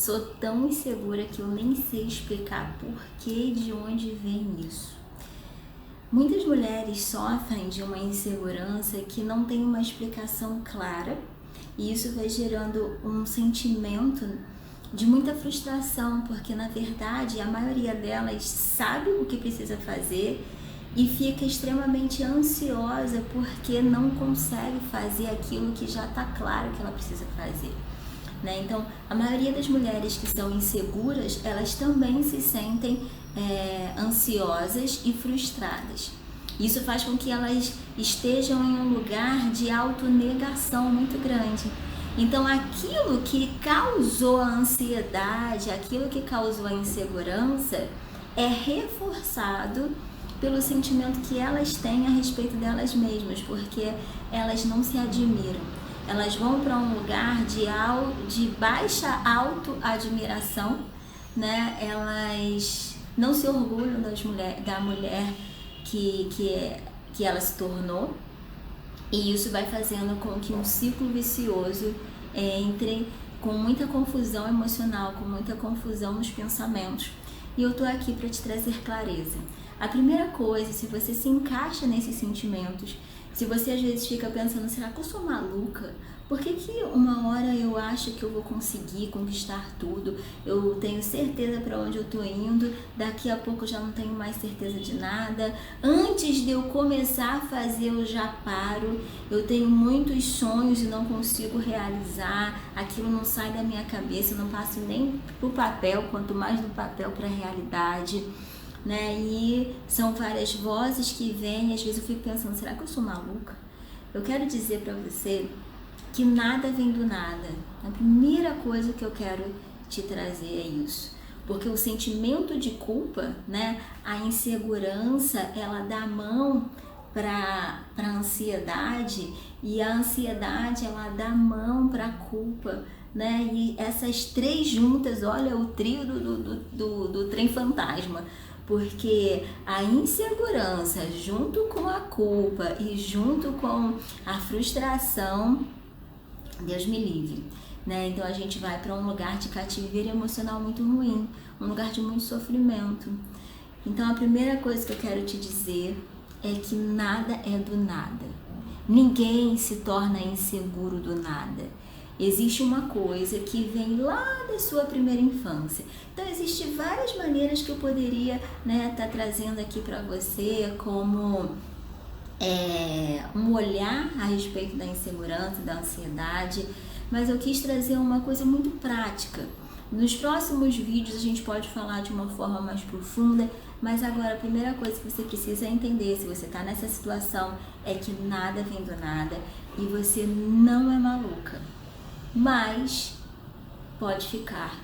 sou tão insegura que eu nem sei explicar por que, de onde vem isso. Muitas mulheres sofrem de uma insegurança que não tem uma explicação clara, e isso vai gerando um sentimento de muita frustração, porque na verdade a maioria delas sabe o que precisa fazer e fica extremamente ansiosa porque não consegue fazer aquilo que já está claro que ela precisa fazer, né? Então, a maioria das mulheres que são inseguras, elas também se sentem ansiosas e frustradas. Isso faz com que elas estejam em um lugar de autonegação muito grande. Então, aquilo que causou a ansiedade, aquilo que causou a insegurança, é reforçado pelo sentimento que elas têm a respeito delas mesmas, porque elas não se admiram. Elas vão para um lugar de baixa autoadmiração, né? Elas não se orgulham da mulher que ela se tornou, e isso vai fazendo com que um ciclo vicioso entre com muita confusão emocional, com muita confusão nos pensamentos. E eu tô aqui para te trazer clareza. A primeira coisa, se você se encaixa nesses sentimentos, se você às vezes fica pensando, será que eu sou maluca? Por que uma hora eu acho que eu vou conseguir conquistar tudo? Eu tenho certeza para onde eu tô indo, daqui a pouco eu já não tenho mais certeza de nada. Antes de eu começar a fazer, eu já paro. Eu tenho muitos sonhos e não consigo realizar. Aquilo não sai da minha cabeça, eu não passo nem pro papel, quanto mais do papel para a realidade, né? E são várias vozes que vêm, e às vezes eu fico pensando, será que eu sou maluca? Eu quero dizer para você que nada vem do nada. A primeira coisa que eu quero te trazer é isso, porque o sentimento de culpa, né, a insegurança, ela dá mão para a ansiedade, e a ansiedade, ela dá mão para a culpa, né? E essas três juntas, olha, o trio do trem fantasma, porque a insegurança junto com a culpa e junto com a frustração, Deus me livre, né? Então a gente vai para um lugar de cativeiro emocional muito ruim, um lugar de muito sofrimento. Então a primeira coisa que eu quero te dizer é que nada é do nada. Ninguém se torna inseguro do nada. Existe uma coisa que vem lá da sua primeira infância. Então, existem várias maneiras que eu poderia, né, tá trazendo aqui para você como um olhar a respeito da insegurança, da ansiedade, mas eu quis trazer uma coisa muito prática. Nos próximos vídeos a gente pode falar de uma forma mais profunda, mas agora a primeira coisa que você precisa entender, se você está nessa situação, é que nada vem do nada e você não é maluca. Mas pode ficar,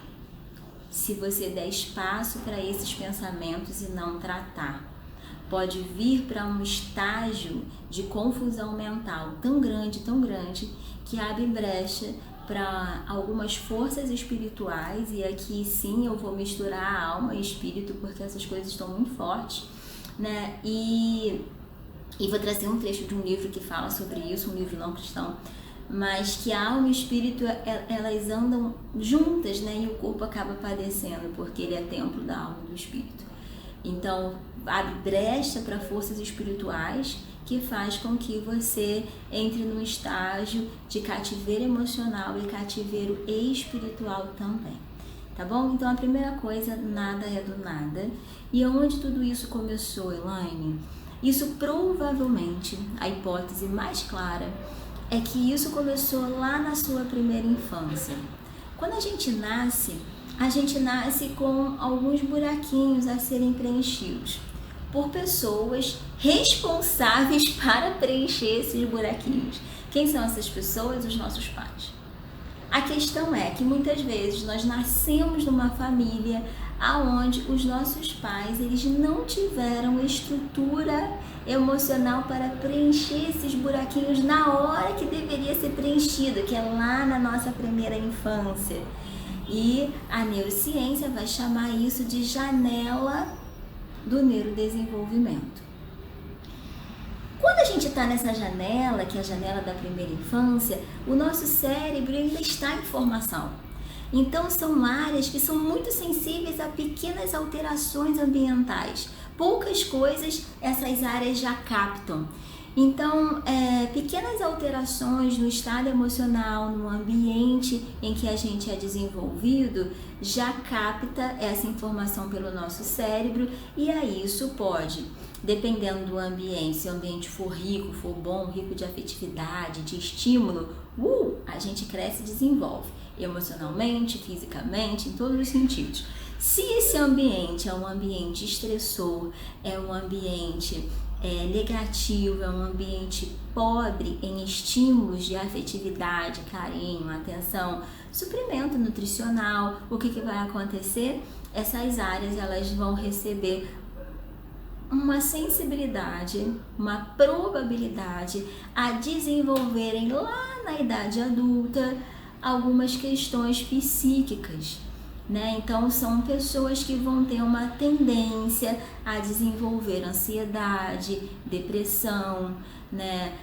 se você der espaço para esses pensamentos e não tratar. Pode vir para um estágio de confusão mental tão grande, que abre brecha para algumas forças espirituais, e aqui sim eu vou misturar alma e espírito, porque essas coisas estão muito fortes, né? E vou trazer um trecho de um livro que fala sobre isso, um livro não cristão, mas que a alma e o espírito, elas andam juntas, né? E o corpo acaba padecendo, porque ele é templo da alma e do espírito. Então, abre brecha para forças espirituais que faz com que você entre num estágio de cativeiro emocional e cativeiro espiritual também, tá bom? Então, a primeira coisa, nada é do nada. E onde tudo isso começou, Elaine? Isso provavelmente, a hipótese mais clara, é que isso começou lá na sua primeira infância. Quando a gente nasce com alguns buraquinhos a serem preenchidos por pessoas responsáveis para preencher esses buraquinhos. Quem são essas pessoas? Os nossos pais. A questão é que muitas vezes nós nascemos numa família aonde os nossos pais, eles não tiveram estrutura emocional para preencher esses buraquinhos na hora que deveria ser preenchido, que é lá na nossa primeira infância. E a neurociência vai chamar isso de janela do neurodesenvolvimento. Quando a gente está nessa janela, que é a janela da primeira infância, o nosso cérebro ainda está em formação. Então são áreas que são muito sensíveis a pequenas alterações ambientais. Poucas coisas essas áreas já captam. Então, pequenas alterações no estado emocional, no ambiente em que a gente é desenvolvido, já capta essa informação pelo nosso cérebro, e aí isso pode, dependendo do ambiente, se o ambiente for rico, for bom, rico de afetividade, de estímulo, a gente cresce e desenvolve, emocionalmente, fisicamente, em todos os sentidos. Se esse ambiente é um ambiente estressor, é um ambiente negativo, é um ambiente pobre em estímulos de afetividade, carinho, atenção, suprimento nutricional, o que vai acontecer? Essas áreas elas vão receber uma sensibilidade, uma probabilidade a desenvolverem lá na idade adulta algumas questões psíquicas, né? Então são pessoas que vão ter uma tendência a desenvolver ansiedade, depressão, né?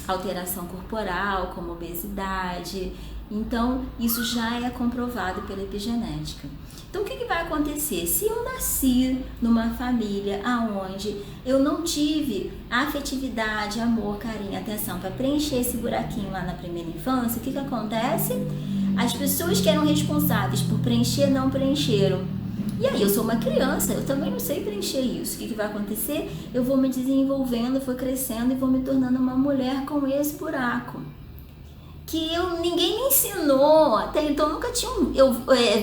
Alteração corporal, como obesidade. Então isso já é comprovado pela epigenética. Então o que vai acontecer? Se eu nasci numa família onde eu não tive afetividade, amor, carinho, atenção para preencher esse buraquinho lá na primeira infância, o que acontece? As pessoas que eram responsáveis por preencher não preencheram. E aí eu sou uma criança, eu também não sei preencher isso. O que vai acontecer? Eu vou me desenvolvendo, vou crescendo e vou me tornando uma mulher com esse buraco. Que ninguém me ensinou, até então nunca tinha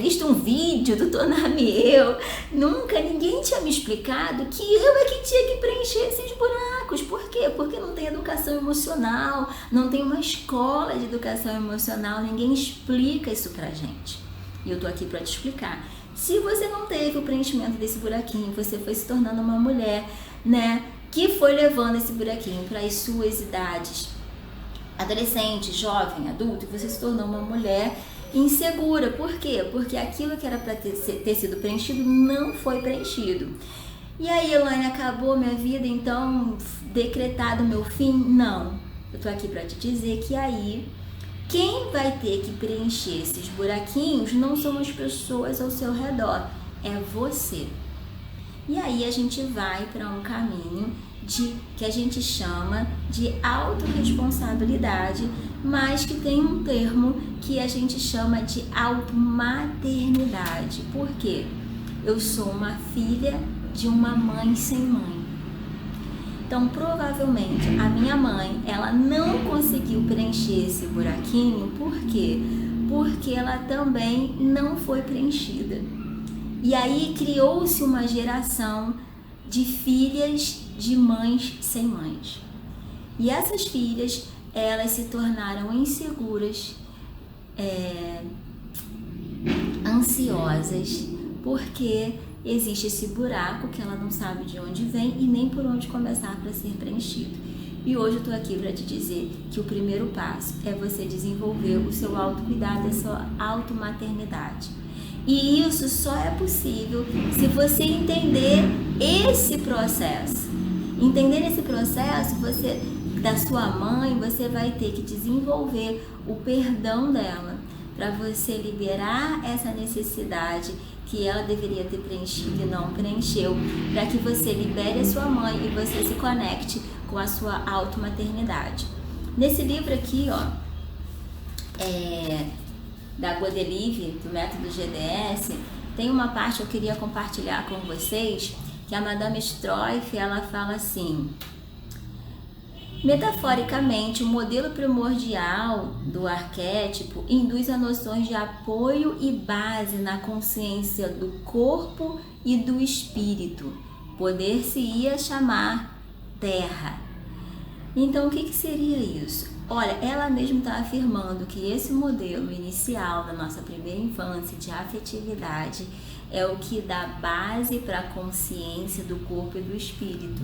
visto um vídeo do Tonamiel, nunca ninguém tinha me explicado que eu é que tinha que preencher esses buracos. Por quê? Porque não tem educação emocional, não tem uma escola de educação emocional, ninguém explica isso pra gente. E eu tô aqui pra te explicar. Se você não teve o preenchimento desse buraquinho, você foi se tornando uma mulher, né, que foi levando esse buraquinho para as suas idades, adolescente, jovem, adulto, e você se tornou uma mulher insegura. Por quê? Porque aquilo que era para ter sido preenchido não foi preenchido. E aí, Elaine, acabou minha vida, então decretado meu fim? Não. Eu tô aqui para te dizer que aí quem vai ter que preencher esses buraquinhos não são as pessoas ao seu redor, é você. E aí a gente vai para um caminho que a gente chama de autorresponsabilidade, mas que tem um termo que a gente chama de automaternidade. Por quê? Eu sou uma filha de uma mãe sem mãe. Então, provavelmente, a minha mãe, ela não conseguiu preencher esse buraquinho. Por quê? Porque ela também não foi preenchida. E aí criou-se uma geração de filhas de mães sem mães. E essas filhas, elas se tornaram inseguras, ansiosas, porque existe esse buraco que ela não sabe de onde vem e nem por onde começar para ser preenchido. E hoje eu tô aqui para te dizer que o primeiro passo é você desenvolver o seu autocuidado, a sua automaternidade. E isso só é possível se você entender esse processo. Entender esse processo, da sua mãe, você vai ter que desenvolver o perdão dela para você liberar essa necessidade que ela deveria ter preenchido e não preencheu, para que você libere a sua mãe e você se conecte com a sua automaternidade. Nesse livro aqui, da Godelieve, do método GDS, tem uma parte que eu queria compartilhar com vocês, que a Madame Stroif, ela fala assim: metaforicamente, o modelo primordial do arquétipo induz a noções de apoio e base na consciência do corpo e do espírito. Poder-se-ia chamar terra. Então, o que seria isso? Olha, ela mesma está afirmando que esse modelo inicial da nossa primeira infância de afetividade é o que dá base para a consciência do corpo e do espírito.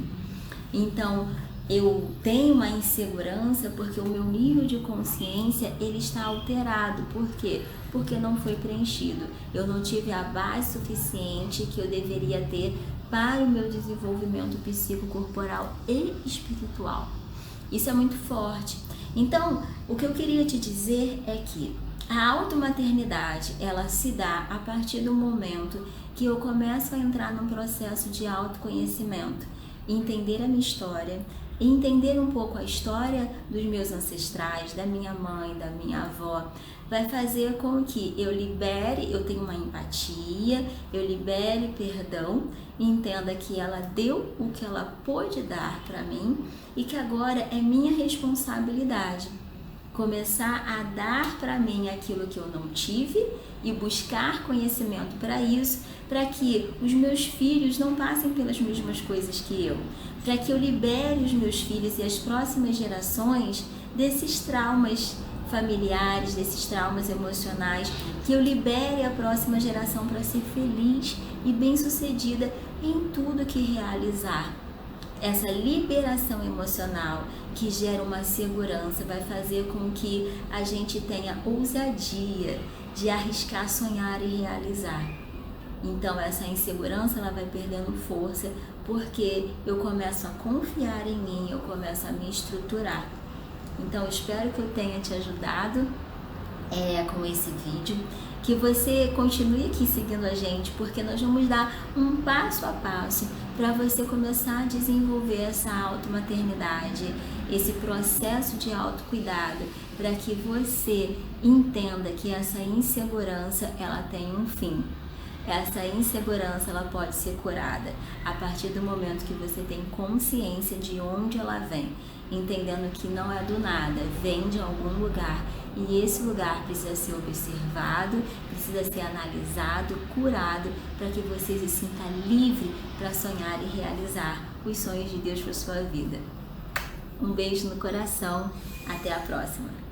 Então, eu tenho uma insegurança porque o meu nível de consciência ele está alterado. Por quê? Porque não foi preenchido. Eu não tive a base suficiente que eu deveria ter para o meu desenvolvimento psicocorporal e espiritual. Isso é muito forte. Então, o que eu queria te dizer é que A automaternidade, ela se dá a partir do momento que eu começo a entrar num processo de autoconhecimento, entender a minha história, entender um pouco a história dos meus ancestrais, da minha mãe, da minha avó, vai fazer com que eu libere, eu tenha uma empatia, eu libere perdão, entenda que ela deu o que ela pôde dar para mim e que agora é minha responsabilidade começar a dar para mim aquilo que eu não tive e buscar conhecimento para isso, para que os meus filhos não passem pelas mesmas coisas que eu, para que eu libere os meus filhos e as próximas gerações desses traumas familiares, desses traumas emocionais, que eu libere a próxima geração para ser feliz e bem-sucedida em tudo que realizar. Essa liberação emocional que gera uma segurança vai fazer com que a gente tenha ousadia de arriscar, sonhar e realizar. Então essa insegurança ela vai perdendo força porque eu começo a confiar em mim, eu começo a me estruturar. Então espero que eu tenha te ajudado com esse vídeo, que você continue aqui seguindo a gente, porque nós vamos dar um passo a passo para você começar a desenvolver essa automaternidade, esse processo de autocuidado, para que você entenda que essa insegurança ela tem um fim. Essa insegurança ela pode ser curada a partir do momento que você tem consciência de onde ela vem, entendendo que não é do nada, vem de algum lugar e esse lugar precisa ser observado, precisa ser analisado, curado, para que você se sinta livre para sonhar e realizar os sonhos de Deus para sua vida. Um beijo no coração, até a próxima!